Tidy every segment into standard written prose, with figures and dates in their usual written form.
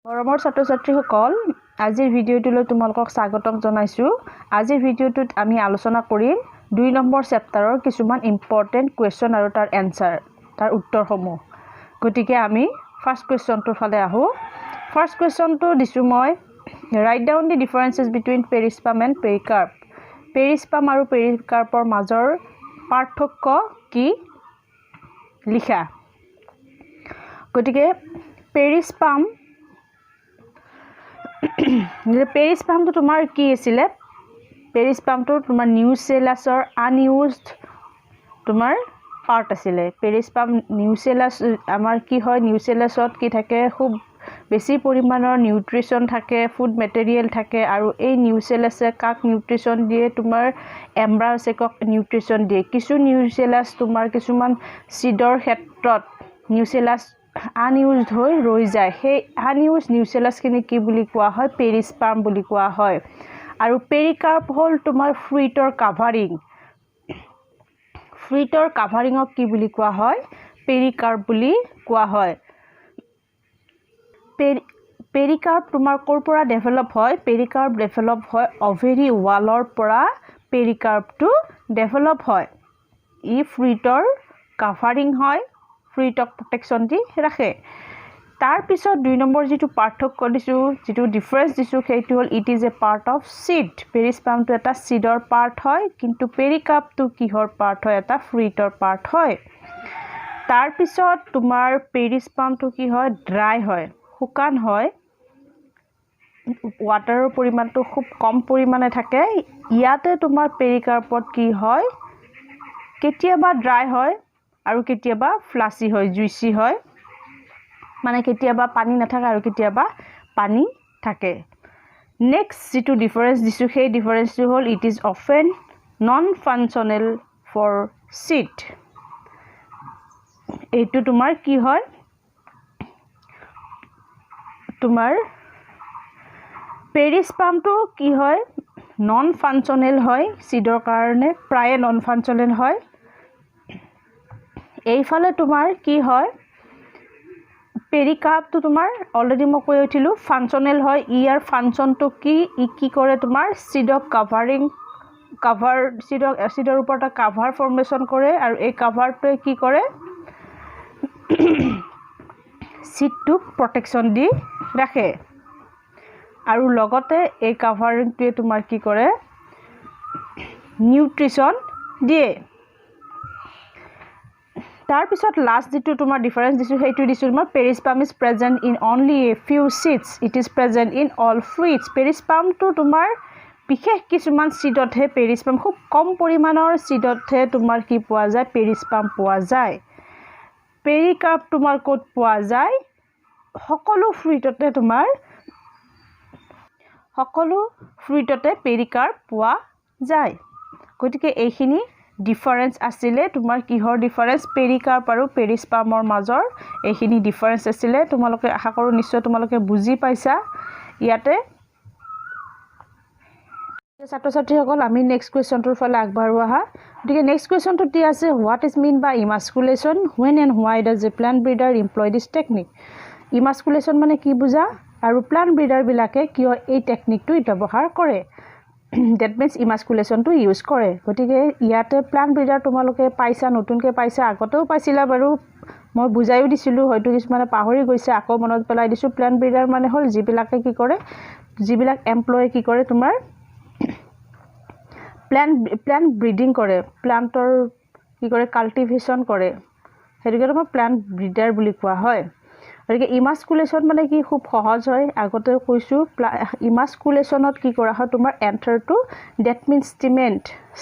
মৰমৰ ছাত্ৰ-ছাত্ৰীসকল আজিৰ ভিডিঅ'টোলৈ তোমালোকক স্বাগতম জনাইছোঁ। আজিৰ ভিডিঅ'টোত আমি আলোচনা কৰিম 2 নম্বৰ চেপ্টাৰৰ কিছুমান ইম্পৰ্টেণ্ট কুৱেশ্যন আৰু তাৰ এনসাৰ তাৰ উত্তৰসমূহ। গতিকে আমি ফাৰ্স্ট কুৱেশ্যনটোৰ ফালে আহোঁ। ফাৰ্স্ট কুৱেশ্যনটো দিছোঁ মই write down the differences between perisperm and pericarp. Perisperm আৰু পেৰিকাৰ্পৰ মাজৰ পাৰ্থক্য কি লিখা। গতিকে পেৰিস্পামটো তোমাৰ কি আছিলে? পেৰিস্পামটো তোমাৰ নিউচেলাছৰ আনইউজড তোমাৰ পাৰ্ট আছিলে। পেৰিস্পাম নিউচেলাছ আমাৰ কি হয়, নিউচেলাছত কি থাকে, খুব বেছি পৰিমাণৰ নিউট্ৰিশ্যন থাকে, ফুড মেটেৰিয়েল থাকে, আৰু এই নিউচেলাছে কাক নিউট্ৰিশ্যন দিয়ে? তোমাৰ এম্ব্ৰায়'চেকক নিউট্ৰিশ্যন দিয়ে। কিছু নিউচেলাছ তোমাৰ কিছুমান চিডৰ ক্ষেত্ৰত নিউচেলাছ আনইউজড হৈ ৰৈ যায়। সেই আনইউজ নিউচেলাছখিনি কি বুলি কোৱা হয়? পেৰিস্পাম বুলি কোৱা হয়। আৰু পেৰিকাৰ্প হ'ল তোমাৰ ফ্ৰুইটৰ কাভাৰিং। ফ্ৰুইটৰ কাভাৰিঙক কি বুলি কোৱা হয়? পেৰিকাৰ্প বুলি কোৱা হয়। পেৰিকাৰ্প তোমাৰ ক'ৰ পৰা ডেভেলপ হয়? পেৰিকাৰ্প ডেভেলপ হয় অভেৰী ৱালৰ পৰা পেৰিকাৰ্পটো ডেভেলপ হয়। ই ফ্ৰুইটৰ কাভাৰিং হয়, ফ্ৰুইটক প্ৰটেকশ্যন দি ৰাখে। তাৰপিছত 2 নম্বৰ যিটো পাৰ্থক্য দিছোঁ, যিটো ডিফাৰেন্স দিছোঁ, সেইটো হ'ল it is a part of seed. পেৰিস্পামটো এটা চিডৰ পাৰ্ট হয়, কিন্তু পেৰিকাৰ্পটো কিহৰ পাৰ্ট হয়? এটা ফ্ৰুইটৰ পাৰ্ট হয়। তাৰপিছত তোমাৰ পেৰিস্পামটো কি হয়? ড্ৰাই হয়, শুকান হয়, ৱাটাৰৰ পৰিমাণটো খুব কম পৰিমাণে থাকে। ইয়াতে তোমাৰ পেৰিকাৰ্পত কি হয়? কেতিয়াবা ড্ৰাই হয় আৰু কেতিয়াবা ফ্লাছি হয়, জুইচি হয়, মানে কেতিয়াবা পানী নাথাকে আৰু কেতিয়াবা পানী থাকে। নেক্সট যিটো ডিফাৰেন্স দিছোঁ, সেই ডিফাৰেন্সটো হ'ল it is often non functional for seed. এইটো তোমাৰ কি হয়? তোমাৰ পেৰিস্পামটো কি হয়? নন ফাংচনেল হয়, চিডৰ কাৰণে প্ৰায়ে নন ফাংচনেল হয়। এইফালে তোমাৰ কি হয়? পেৰিকাৰ্পটো তোমাৰ অলৰেডি মই কৈ উঠিলোঁ ফাংচনেল হয়। ইয়াৰ ফাংচনটো কি? ই কি কৰে? তোমাৰ চিডক চিডৰ ওপৰত এটা কাভাৰ ফৰ্মেশ্যন কৰে, আৰু এই কাভাৰটোৱে কি কৰে? চিডটোক প্ৰটেকশ্যন দি ৰাখে। আৰু লগতে এই কাভাৰিংটোৱে তোমাৰ কি কৰে? নিউট্ৰিশ্যন দিয়ে। তাৰপিছত লাষ্ট যিটো তোমাৰ ডিফাৰেন্স দিছোঁ, সেইটো দিছোঁ তোমাৰ perisperm is present in only a few seeds, it is present in all fruits. পেৰিস্পামটো তোমাৰ বিশেষ কিছুমান চিডতহে পেৰিস্পাম, খুব কম পৰিমাণৰ চিডতহে তোমাৰ কি পোৱা যায়? পেৰিস্পাম পোৱা যায়। পেৰিকাৰ্প তোমাৰ ক'ত পোৱা যায়? সকলো ফ্ৰুইটতে পেৰিকাৰ্প পোৱা যায়। গতিকে এইখিনি ডিফাৰেন্স আছিলে তোমাৰ কিহৰ ডিফাৰেন্স? পেৰিকাৰ্প আৰু পেৰিস্পামৰ মাজৰ এইখিনি ডিফাৰেন্স আছিলে। তোমালোকে আশা কৰোঁ নিশ্চয় তোমালোকে বুজি পাইছা। ইয়াতে ছাত্ৰ-ছাত্ৰীসকল আমি নেক্সট কুৱেশ্যনটোৰ ফালে আগবাঢ়ো আহা। গতিকে নেক্সট কুৱেশ্যনটোত দিয়া আছে what is mean by emasculation, when and why does a plant breeder employ this technique. Emasculation মানে কি বুজা, আৰু প্লাণ্ট ব্ৰিডাৰবিলাকে কিয় এই টেকনিকটো ব্যৱহাৰ কৰে? ডেট মিনছ ইমাস্কুলেশ্যনটো ইউজ কৰে। গতিকে ইয়াতে প্লাণ্ট ব্ৰিডাৰ তোমালোকে পাইছা, নতুনকৈ পাইছা, আগতেও পাইছিলা বাৰু, মই বুজাইও দিছিলোঁ, হয়তো কিছুমানে পাহৰি গৈছে, আকৌ মনত পেলাই দিছোঁ। প্লাণ্ট ব্ৰিডাৰ মানে হ'ল যিবিলাকে কি কৰে, যিবিলাক এমপ্লয়ে কি কৰে, তোমাৰ প্লাণ্ট ব্ৰিডিং কৰে, প্লাণ্টৰ কি কৰে, কাল্টিভেশ্যন কৰে, সেইটোকে তোমাৰ প্লাণ্ট ব্ৰিডাৰ বুলি কোৱা হয়। গতিকে ইমাস্কুলেশ্যন মানে কি? খুব সহজ হয়, আগতেও কৈছোঁ। ইমাস্কুলেশ্যনত কি কৰা হয়? তোমাৰ এন্থাৰটো, ডেট মিনছ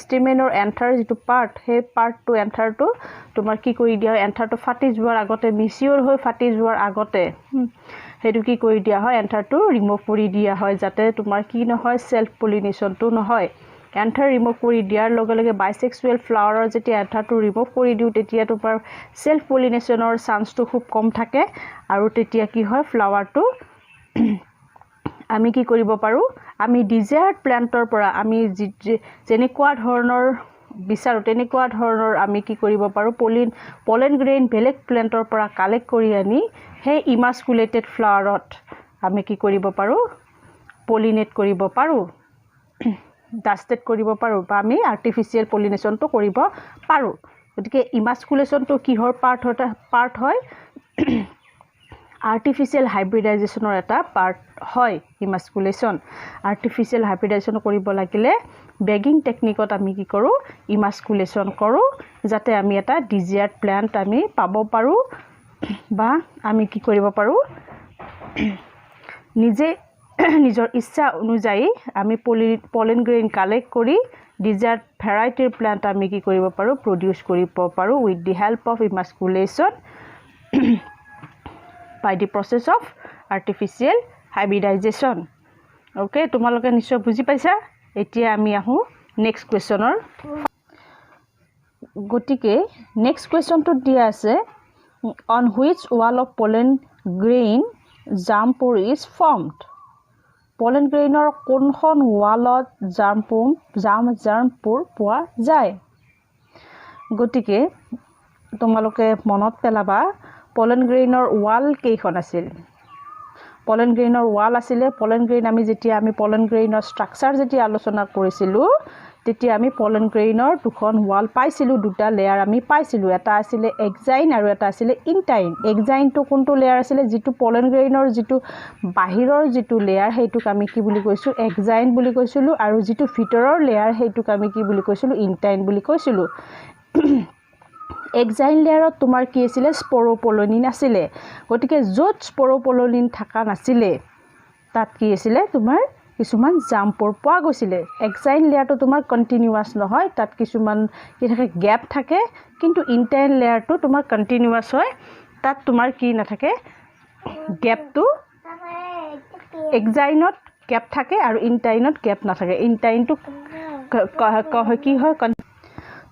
ষ্টিমেনৰ এন্থাৰ যিটো পাৰ্ট, সেই পাৰ্টটো এন্থাৰটো তোমাৰ কি কৰি দিয়া হয়? এন্থাৰটো ফাটি যোৱাৰ আগতে, মিচিয়ৰ হৈ ফাটি যোৱাৰ আগতে সেইটো কি কৰি দিয়া হয়? এন্থাৰটো ৰিমুভ কৰি দিয়া হয়, যাতে তোমাৰ কি নহয়? চেল্ফ পলিনেশ্যনটো নহয়। এন্থাৰ ৰিমুভ কৰি দিয়াৰ লগে লগে বাইচেক্সুৱেল ফ্লাৱাৰৰ যেতিয়া এন্থাৰটো ৰিমুভ কৰি দিওঁ, তেতিয়া তোমাৰ চেল্ফ পলিনেশ্যনৰ চান্সটো খুব কম থাকে, আৰু তেতিয়া কি হয়? ফ্লাৱাৰটো আমি কি কৰিব পাৰোঁ? আমি ডিজায়াৰ্ড প্লাণ্টৰ পৰা আমি যেনেকুৱা ধৰণৰ বিচাৰোঁ তেনেকুৱা ধৰণৰ আমি কি কৰিব পাৰোঁ? পলেন গ্ৰেইন বেলেগ প্লাণ্টৰ পৰা কালেক্ট কৰি আনি সেই ইমাস্কুলেটেড ফ্লাৱাৰত আমি কি কৰিব পাৰোঁ পলিনেট কৰিব পাৰোঁ ডাষ্টেড কৰিব পাৰোঁ বা আমি আৰ্টিফিচিয়েল পলিনেশ্যনটো কৰিব পাৰোঁ গতিকে ইমাস্কুলেশ্যনটো কিহৰ পাৰ্ট হয় আৰ্টিফিচিয়েল হাইব্ৰিডাইজেশ্যনৰ এটা পাৰ্ট হয় ইমাস্কুলেশ্যন আৰ্টিফিচিয়েল হাইব্ৰিডাইজেশ্যন কৰিব লাগিলে বেগিং টেকনিকত আমি কি কৰোঁ ইমাস্কুলেশ্যন কৰোঁ যাতে আমি এটা ডিজায়াৰ্ড প্লান্ট আমি পাব পাৰোঁ বা আমি কি কৰিব পাৰোঁ নিজে নিজৰ ইচ্ছা অনুযায়ী আমি পলেন গ্ৰেইন কালেক্ট কৰি ডিজায়াৰ্ড ভেৰাইটিৰ প্লান্ট আমি কি কৰিব পাৰোঁ প্ৰডিউচ কৰিব পাৰোঁ with the help of emasculation by the process of artificial hybridization okay তোমালোকে নিশ্চয় বুজি পাইছা এতিয়া আমি আহো নেক্সট কোৱেশ্চনৰ গতিকে নেক্সট কোৱেশ্চনটো দিয়া আছে on which wall of pollen grain germ pore is formed pollen grainৰ কোনখন ৱালত germ pore পোৱা যায় গতিকে তোমালোকে মনত পেলাবা pollen grainৰ wall কেইখন আছিল pollen grainৰ wall আছিলে pollen grain আমি যেতিয়া আমি pollen grainৰ structure যেতিয়া আলোচনা কৰিছিলো তেতিয়া আমি pollen grainৰ দুখন wall পাইছিলো দুটা লেয়াৰ আমি পাইছিলো এটা আছিলে exine আৰু এটা আছিলে intine exine to কোনটো লেয়াৰ আছিলে যেটো pollen grainৰ যেটো বাহিৰৰ যেটো লেয়াৰ হেইটোক আমি কি বুলি কৈছো exine বুলি কৈছিলো আৰু যেটো ভিতৰৰ লেয়াৰ হেইটোক আমি কি বুলি কৈছিলো intine বুলি কৈছিলো exine লেয়াৰত তোমাৰ কি আছিল স্পোৰোপোলিন আছিল গতিকে যত স্পোৰোপোলিন থাকা নাছিল তাত কি আছিল তোমাৰ কিছুমান জাম্পৰ পোৱা গৈছিল exine লেয়াৰটো তোমাৰ কন্টিনিউয়াস নহয় তাত কিছুমান কি থাকে গ্যাপ থাকে কিন্তু ইন্টাইন লেয়াৰটো তোমাৰ কন্টিনিউয়াস হয় তাত তোমাৰ কি নাথাকে গ্যাপটো exine-ত গ্যাপ থাকে আৰু ইন্টাইনত গ্যাপ নাথাকে ইন্টাইনটো কি হয়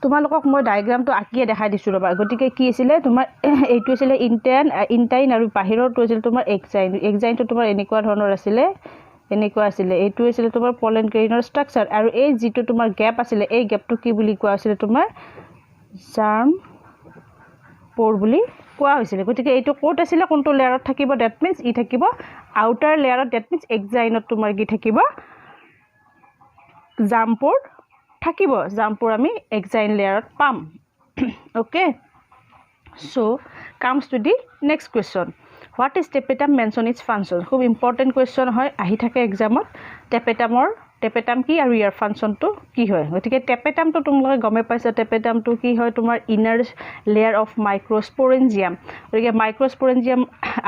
তোমালোকক মই ডায়াগ্ৰামটো আকিয়ে দেখাই দিছো ৰবা গতিকে কি আছিল তোমাৰ এইটো আছিল ইন্টাইন আৰু বাহিৰৰটো আছিল তোমাৰ exine তোমাৰ এনেকুৱা ধৰণৰ আছিল এইটো আছিল তোমাৰ pollen grainৰ স্ট্ৰাকচাৰ আৰু এই যেটো তোমাৰ গ্যাপ আছিল এই গ্যাপটো কি বুলি কোৱা আছিল তোমাৰ germ pore বুলি কোৱা হৈছিল গতিকে এইটো কোট আছিল কোনটো লেয়াৰত থাকিব দ্যাট মিন্স ই থাকিব আউটাৰ লেয়াৰত দ্যাট মিন্স exine-ত তোমাৰ কি থাকিব germ pore থাকিব germ pore আমি exine লেয়াৰত পাম okay so comes to the next question what is tapetum mention its function খুব ইম্পৰ্টেন্ট কোৱেশ্চন হয় আহি থাকে এক্সামত tapetum কি আৰু ইয়াৰ ফাংচনটো কি হয় গতিকে tapetumটো তোমালোকে গমে পাইছা tapetumটো কি হয় তোমাৰ ইনাৰ লেয়াৰ অফ মাইক্ৰোস্পোৰেঞ্জিয়াম গতিকে মাইক্ৰোস্পোৰেঞ্জিয়াম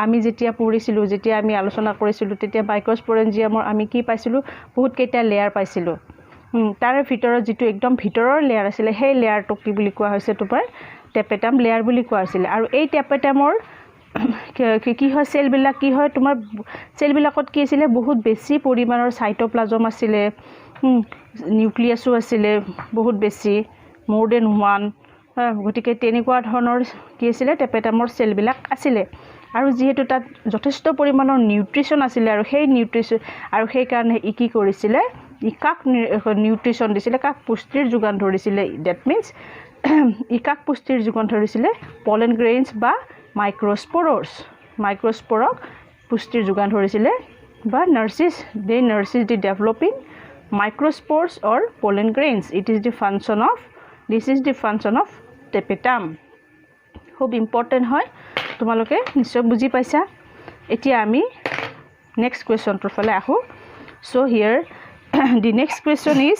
আমি যেতিয়া পঢ়িছিলো যেতিয়া আমি আলোচনা কৰিছিলো তেতিয়া মাইক্ৰোস্পোৰেঞ্জিয়ামৰ আমি কি পাইছিলো বহুত কেইটা লেয়াৰ পাইছিলো তাৰে ভিতৰত যেটো একদম ভিতৰৰ লেয়াৰ আছিল সেই লেয়াৰটো কি বুলি কোৱা হৈছে তোমাৰ tapetum লেয়াৰ বুলি কোৱা আছিল আৰু এই tapetumৰ কি হয় সেল বিলাক কি হয় তোমাৰ সেল বিলাকত কি আছিল বহুত বেছি পৰিমাণৰ সাইটোপ্লাজম আছিল নিউক্লিয়াসও আছিল বহুত বেছি more than one গতিকে তেনেকুৱা ধৰণৰ কি আছিল tapetumৰ সেল বিলাক আছিল আৰু যেহেতু তাত যথেষ্ট পৰিমাণৰ নিউট্ৰিশন আছিল আৰু সেই নিউট্ৰিশন আৰু সেই কাৰণে ই কি কৰিছিল ইকাক নিউট্ৰিশন দিছিল কাক পুষ্টিৰ যোগান ধৰিছিল দ্যাট মিন্স ইকাক পুষ্টিৰ যোগান ধৰিছিল pollen grains বা মাইক্ৰোস্পোৰক পুষ্টিৰ যোগান ধৰিছিল বা নাৰ্সিছ দি developing microspores or pollen grains this is the function of tapetum খুব ইম্পৰ্টেন্ট হয় তোমালোকে নিশ্চয় বুজি পাইছা এতিয়া আমি নেক্সট কোৱেশ্চনটোৰ ফালে আহো so here the next question is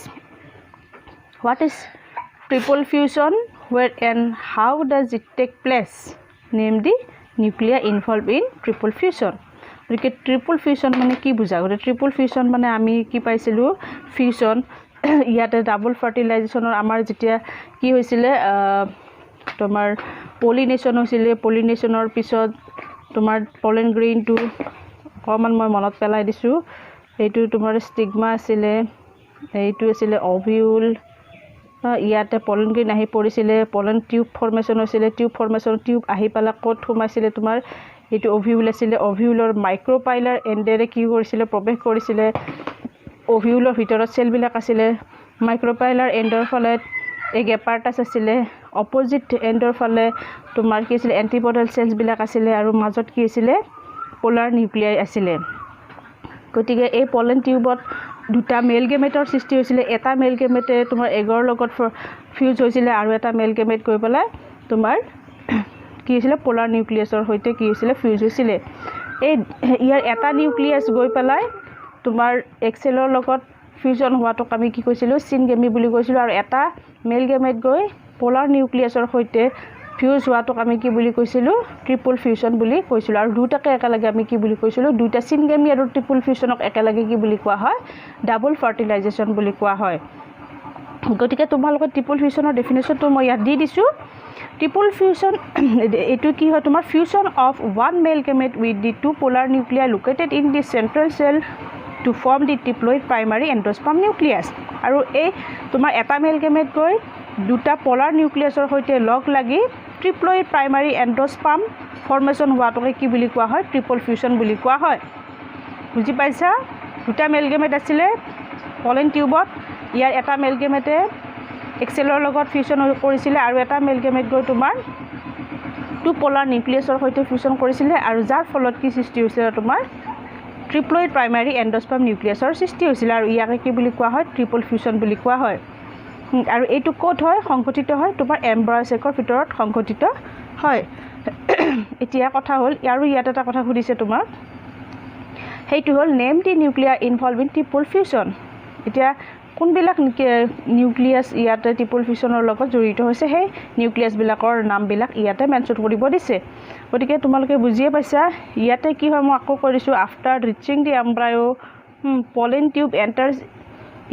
what is triple fusion where and how does it take place name the nuclei involved in triple fusion গতিকে ট্ৰিপল ফিউশন মানে কি বুজা গতে ট্ৰিপল ফিউশন মানে আমি কি পাইছিলো ফিউশন ইয়াতে ডাবল ফাৰ্টিলাইজেশনৰ আমাৰ যেতিয়া কি হৈছিল তোমাৰ পলিনেশন হৈছিল পলিনেশনৰ পিছত তোমাৰ pollen grain টো কমন মই মনত পেলাই দিছো এইটো তোমাৰ স্টিগমা আছিল এইটো আছিল ওভিউল ইয়াতে pollen grain আহি পৰিছিল pollen tube formation হৈছিল টিউব আহি পালা ক'ত সোমাইছিল তোমাৰ এইটো ওভিউল আছিল ওভিউলৰ মাইক্ৰোপাইলাৰ এন্ডেৰে কি কৰিছিল প্ৰৱেশ কৰিছিল ওভিউলৰ ভিতৰত সেল বিলাক আছিল মাইক্ৰোপাইলাৰ এন্ডৰ ফালে এগেপাৰ্টাছ আছিল অপজিট এন্ডৰ ফালে তোমাৰ কি আছিল এন্টিপডাল সেলছ বিলাক আছিল আৰু মাজত কি আছিল পোলাৰ নিউক্লিয়াই আছিল গতিকে এই পলেন টিউবত দুটা মেল গেমেটৰ সৃষ্টি হৈছিলে এটা মেল গেমেটে তোমাৰ এগৰ লগত ফিউজ হৈছিলে আৰু এটা মেল গেমেট গৈ পেলাই তোমাৰ কি হৈছিলে পোলাৰ নিউক্লিয়াছৰ সৈতে কি হৈছিলে ফিউজ হৈছিলে এই ইয়াৰ এটা নিউক্লিয়াছ গৈ পেলাই তোমাৰ এক্সেলৰ লগত ফিউজন হোৱাটোক আমি কি কৈছিলোঁ সিনগেমি বুলি কৈছিলোঁ আৰু এটা মেল গেমেট গৈ পোলাৰ নিউক্লিয়াছৰ সৈতে ফিউজ হোৱাটোক আমি কি বুলি কৈছিলোঁ ট্ৰিপল ফিউজন বুলি কৈছিলোঁ আৰু দুটাকে একেলগে আমি কি বুলি কৈছিলোঁ দুটা সিনগেমি আৰু ট্ৰিপল ফিউজনক একেলগে কি বুলি কোৱা হয় ডাবল ফাৰ্টিলাইজেশ্যন বুলি কোৱা হয় গতিকে তোমালোকৰ ট্ৰিপল ফিউজনৰ ডেফিনেশ্যনটো মই ইয়াত দি দিছোঁ ট্ৰিপল ফিউজন এটো কি হয় তোমাৰ fusion of one male gamete with the two polar nuclei located in the central cell to form the triploid primary endosperm nucleus আৰু এই তোমাৰ এটা মেল গেমেট গৈ দুটা পোলাৰ নিউক্লিয়াছৰ সৈতে লগ লাগি ট্ৰিপলয়েড প্ৰাইমাৰী এণ্ডোস্পাৰ্ম ফৰ্মেশ্যন হোৱাটোকে কি বুলি কোৱা হয় ট্ৰিপল ফিউজন বুলি কোৱা হয় বুজি পাইছা দুটা মেল গেমেট আছিলে পলেন টিউবত ইয়াৰ এটা মেল গেমেটে এক্সেলৰ লগত ফিউজন কৰিছিলে আৰু এটা মেল গেমেট গৈ তোমাৰ টু পোলাৰ নিউক্লিয়াছৰ সৈতে ফিউজন কৰিছিলে আৰু যাৰ ফলত কি সৃষ্টি হৈছিলে তোমাৰ ট্ৰিপলয়েড প্ৰাইমাৰী এণ্ডোস্পাৰ্ম নিউক্লিয়াছৰ সৃষ্টি হৈছিলে আৰু ইয়াকে কি বুলি কোৱা হয় ট্ৰিপল ফিউজন বুলি কোৱা হয় আৰু এইটো ক'ত হয় সংঘটিত হয় তোমাৰ এম্ব্ৰায় চেকৰ ভিতৰত সংঘটিত হয় এতিয়া কথা হ'ল আৰু ইয়াত এটা কথা সুধিছে তোমাৰ সেইটো হ'ল name the nuclear involve in triple fusion এতিয়া কোনবিলাক নিউক্লিয়াছ ইয়াতে ট্ৰিপল ফিউজনৰ লগত জড়িত হৈছে সেই নিউক্লিয়াছবিলাকৰ নামবিলাক ইয়াতে মেনশ্যন কৰিব দিছে গতিকে তোমালোকে বুজিয়ে পাইছা ইয়াতে কি হয় মই আকৌ কৈ দিছোঁ after reaching the embryo pollen tube enters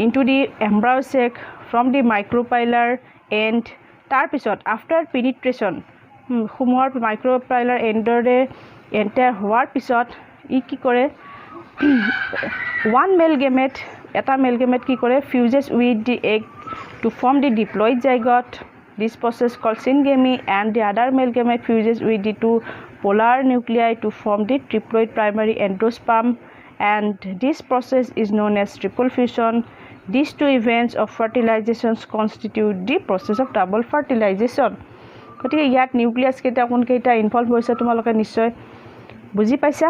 into the embryo sac from the micropylar end তাৰপিছত আফটাৰ পেনিট্ৰেশ্যন সোমোৱাৰ মাইক্ৰ'পাইলাৰ এণ্ডৰে এণ্টাৰ হোৱাৰ পিছত ই কি কৰে ওৱান মেল গেমেট এটা মেল গেমেট কি কৰে fuses with the egg to form the diploid zygote this process call syngamy and the other male gamete fuses with the two polar nuclei to form the triploid primary endosperm and this process is known as triple fusion These two events of fertilizations constitute the process of double fertilization. গতিকে ইয়াত nucleus কেইটা কোনকেইটা involve হৈছে তোমালোকে নিশ্চয় বুজি পাইছা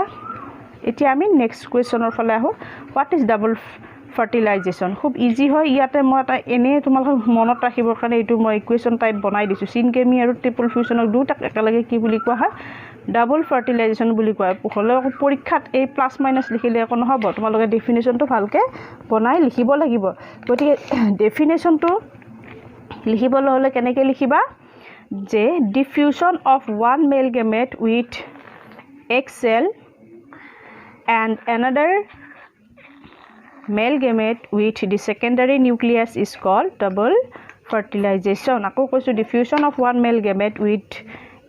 এতিয়া আমি নেক্সট কুৱেশ্যনৰ ফালে আহোঁ হোৱাট ইজ ডাবল ফাৰ্টিলাইজেশ্যন খুব ইজি হয় ইয়াতে মই এটা এনেই তোমালোকক মনত ৰাখিবৰ কাৰণে এইটো মই ইকুৱেশ্যন টাইপ বনাই দিছোঁ সিনগেমি আৰু ট্ৰিপল ফিউজনক দুটাক একেলগে কি বুলি কোৱা হয় ডাবল ফাৰ্টিলাইজেশ্যন বুলি কয় হ'লেও পৰীক্ষাত এই প্লাছ মাইনাছ লিখিলে একো নহ'ব তোমালোকে ডেফিনেশ্যনটো ভালকৈ বনাই লিখিব লাগিব গতিকে ডেফিনেশ্যনটো লিখিবলৈ হ'লে কেনেকৈ লিখিবা যে the fusion of one male gamete with egg cell and another male gamete with the secondary nucleus is called double fertilization আকৌ কৈছোঁ the fusion of one male gamete with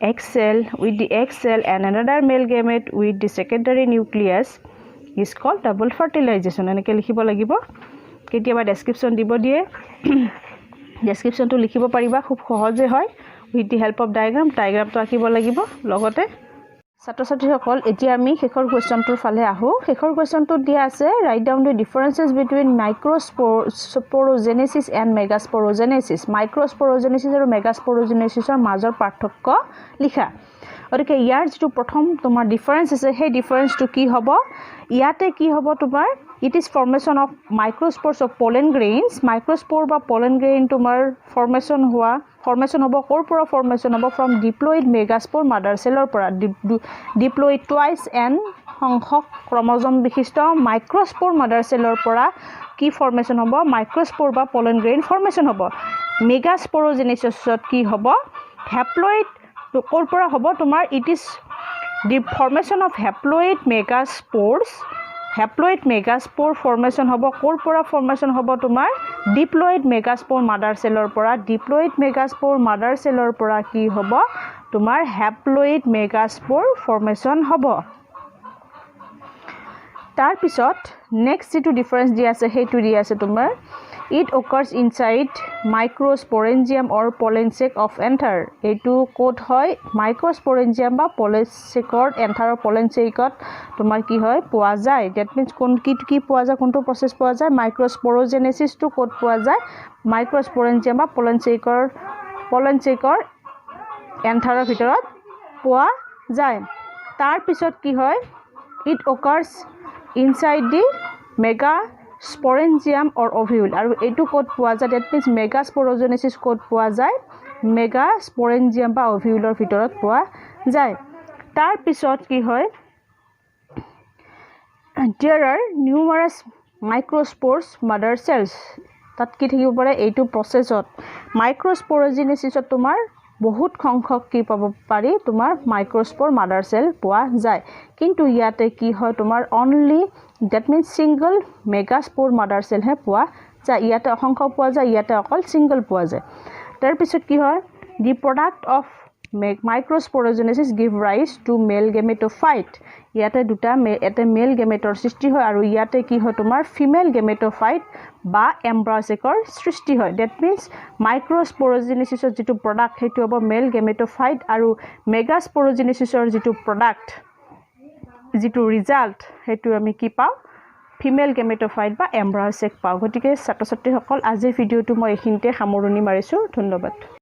egg cell with the egg cell and another male gamete with the secondary nucleus is called double fertilization এনেকৈ লিখিব লাগিব কেতিয়াবা description দিব দিয়ে ডেছক্ৰিপশ্যনটো লিখিব পাৰিবা খুব সহজে হয় with the help of ডায়েগ্ৰামটো আঁকিব লাগিব লগতে ছাত্ৰ ছাত্ৰীসকল এতিয়া আমি শেষৰ কুৱেশ্যনটোৰ ফালে আহোঁ শেষৰ কুৱেশ্যনটোত দিয়া আছে write down the differences between microsporogenesis and megasporogenesis microsporogenesis আৰু মেগাস্প'ৰজেনেচিছৰ মাজৰ পাৰ্থক্য লিখা গতিকে ইয়াৰ যিটো প্ৰথম তোমাৰ ডিফাৰেন্স আছে সেই ডিফাৰেন্সটো কি হ'ব ইয়াতে কি হ'ব তোমাৰ it is formation of microspores of pollen grains microspore বা পলেন গ্ৰেইন তোমাৰ ফৰ্মেশ্যন হ'ব ক'ৰ পৰা ফৰ্মেশ্যন হ'ব ফ্ৰম ডিপ্লয়েড মেগাস্প'ৰ মাদাৰ চেলৰ পৰা ডিপ্লয়েড টুৱাইছ এন সংখ্যক ক্ৰমজম বিশিষ্ট মাইক্ৰ'স্প'ৰ মাদাৰ চেলৰ পৰা কি ফৰ্মেশ্যন হ'ব মাইক্ৰ'স্প'ৰ বা পলেন গ্ৰেইন ফৰ্মেশ্যন হ'ব মেগাস্প'ৰজেনেচিছত কি হ'ব হেপ্লয়েড ক'ৰ পৰা হ'ব তোমাৰ it is the formation of haploid megaspore formation হ'ব ক'ৰ পৰা ফৰ্মেশ্যন হ'ব তোমাৰ ডিপ্লয়েড মেগাস্প'ৰ মাদাৰ চেলৰ পৰা ডিপ্লয়েড মেগাস্প'ৰ মাদাৰ চেলৰ পৰা কি হ'ব তোমাৰ হেপ্লয়েড মেগাস্প'ৰ ফৰ্মেশ্যন হ'ব তাৰপিছত নেক্সট যিটো ডিফাৰেন্স দিয়া আছে সেইটো দিয়া আছে তোমাৰ it occurs inside microsporangium or pollen sac of anther এইটো ক'ত হয় মাইক্ৰ'স্প'ৰেঞ্জিয়াম বা পলেন চেকৰ এন্থাৰৰ পলেন চেকত তোমাৰ কি হয় পোৱা যায় ডেট মিনছ কি পোৱা যায় কোনটো প্ৰচেছ পোৱা যায় মাইক্ৰ'স্প'ৰজেনেচিছটো ক'ত পোৱা যায় মাইক্ৰ'স্প'ৰেঞ্জিয়াম বা পলেন চেকৰ এন্থাৰৰ ভিতৰত পোৱা যায় তাৰপিছত কি হয় it occurs inside the megasporangium or ovule আৰু এইটো ক'ত পোৱা যায় ডেট মিনছ মেগা স্পৰজেনেচিছ ক'ত পোৱা যায় মেগা স্পৰেঞ্জিয়াম বা অভিউলৰ ভিতৰত পোৱা যায় তাৰ পিছত কি হয় there are numerous microspores mother cells তাত কি থাকিব পাৰে এইটো প্ৰসেছত মাইক্ৰোস্পোৰোজেনেসিছত তোমাৰ বহুত সংখ্যক কি পাব পাৰি তোমাৰ মাইক্ৰোস্পোৰ মাদাৰ সেল পোৱা যায় কিন্তু ইয়াতে কি হয় তোমাৰ only that means single megaspore mother cell হে পোৱা যায় ইয়াতে অসংখ্য পোৱা যায় ইয়াতে অকল সিঙ্গল পোৱা যায় তাৰ পিছত কি হয় the product of microsporogenesis give rise to male gametophyte ইয়াতে দুটা এতে মেল গেমেটৰ সৃষ্টি হয় আৰু ইয়াতে কি হয় তোমাৰ ফিমেল গেমেটোফাইট বা এমব্ৰায়িকৰ সৃষ্টি হয় দ্যাট মিন্স মাইক্ৰোস্পোৰোজেনেসিছৰ যেটো প্ৰডাক্ট হেতু হ'ব মেল গেমেটোফাইট আৰু মেগাস্পোৰোজেনেসিছৰ যেটো প্ৰডাক্ট যেটো ৰিজাল্ট হেতু আমি কি পাও ফিমেল গেমেটোফাইট বা এমব্ৰায়িক পাও গতিকে ছাত্ৰ ছাত্ৰীসকল আজিৰ ভিডিওটো মই এখিনতে সামৰণি মাৰিছো ধন্যবাদ